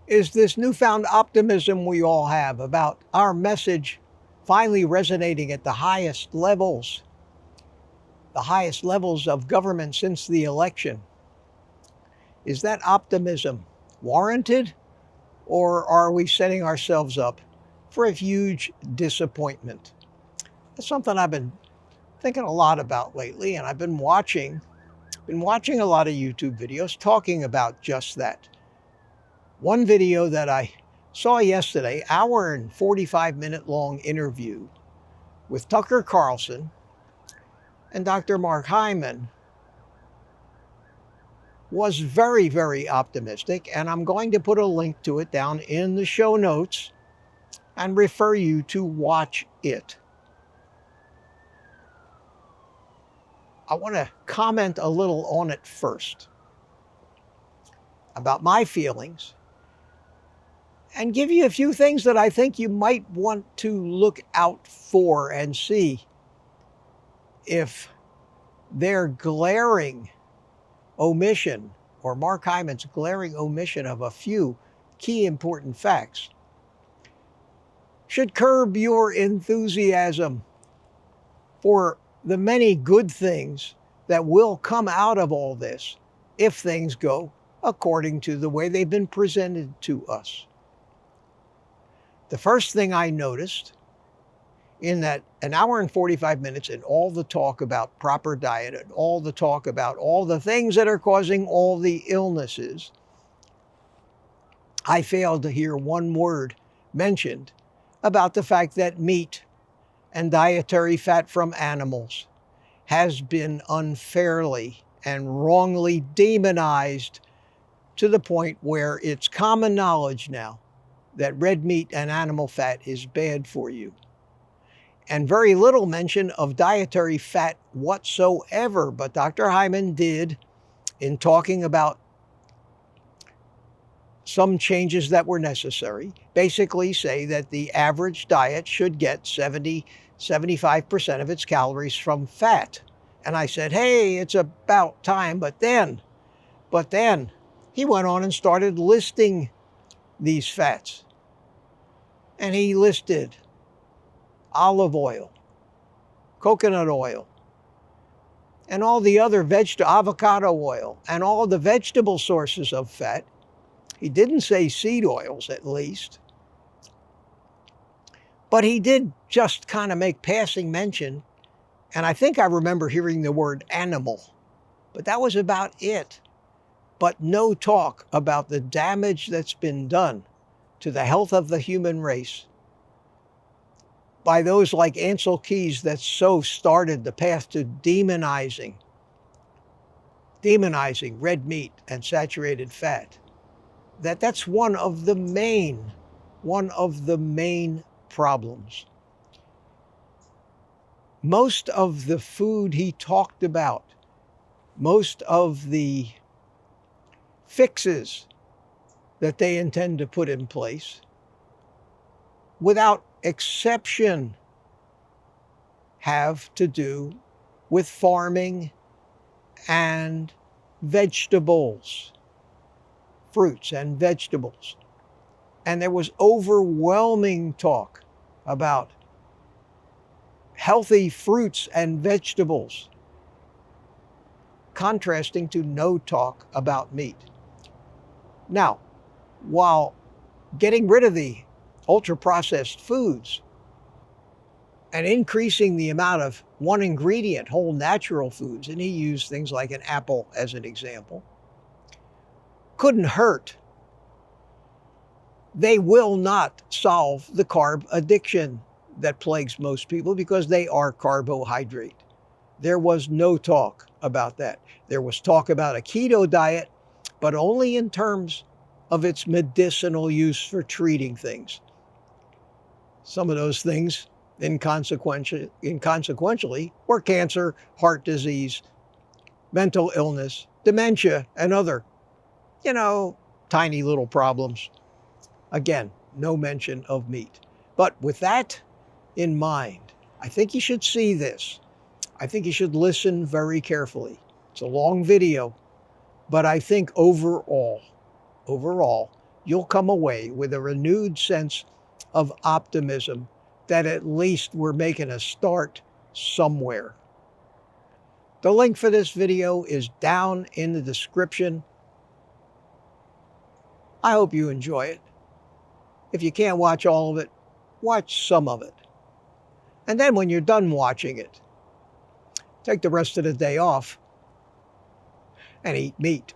is this newfound optimism we all have about our message finally resonating at the highest levels of government since the election. Is that optimism warranted, or are we setting ourselves up for a huge disappointment? That's something I've been thinking a lot about lately, and I've been watching a lot of YouTube videos talking about just that. One video that I saw yesterday, hour and 45-minute long interview with Tucker Carlson and Dr. Mark Hymen, was very, very optimistic, and I'm going to put a link to it down in the show notes and refer you to watch it. I want to comment a little on it first about my feelings and give you a few things that I think you might want to look out for and see if their glaring omission, or Mark Hyman's glaring omission of a few key important facts, should curb your enthusiasm for the many good things that will come out of all this if things go according to the way they've been presented to us. The first thing I noticed in that an hour and 45 minutes and all the talk about proper diet and all the talk about all the things that are causing all the illnesses, I failed to hear one word mentioned about the fact that meat and dietary fat from animals has been unfairly and wrongly demonized to the point where it's common knowledge now that red meat and animal fat is bad for you. And very little mention of dietary fat whatsoever. But Dr. Hyman did, in talking about some changes that were necessary, basically say that the average diet should get 75% of its calories from fat. And I said, hey, it's about time. But then he went on and started listing these fats. And he listed olive oil, coconut oil, and all the other avocado oil, and all the vegetable sources of fat. He didn't say seed oils, at least. But he did just kind of make passing mention, and I think I remember hearing the word animal, but that was about it. But no talk about the damage that's been done to the health of the human race by those like Ansel Keys that so started the path to demonizing red meat and saturated fat. That's one of the main problems. Most of the food he talked about, most of the fixes that they intend to put in place, without exception, have to do with farming and vegetables, fruits and vegetables. And there was overwhelming talk about healthy fruits and vegetables, contrasting to no talk about meat. Now, while getting rid of the ultra-processed foods and increasing the amount of one ingredient, whole natural foods, and he used things like an apple as an example, couldn't hurt, they will not solve the carb addiction that plagues most people because they are carbohydrate. There was no talk about that. There was talk about a keto diet, but only in terms of its medicinal use for treating things. Some of those things, inconsequentially, were cancer, heart disease, mental illness, dementia, and other, tiny little problems. Again, no mention of meat. But with that in mind, I think you should see this. I think you should listen very carefully. It's a long video, but I think overall, you'll come away with a renewed sense of optimism that at least we're making a start somewhere. The link for this video is down in the description. I hope you enjoy it. If you can't watch all of it, watch some of it. And then when you're done watching it, take the rest of the day off and eat meat.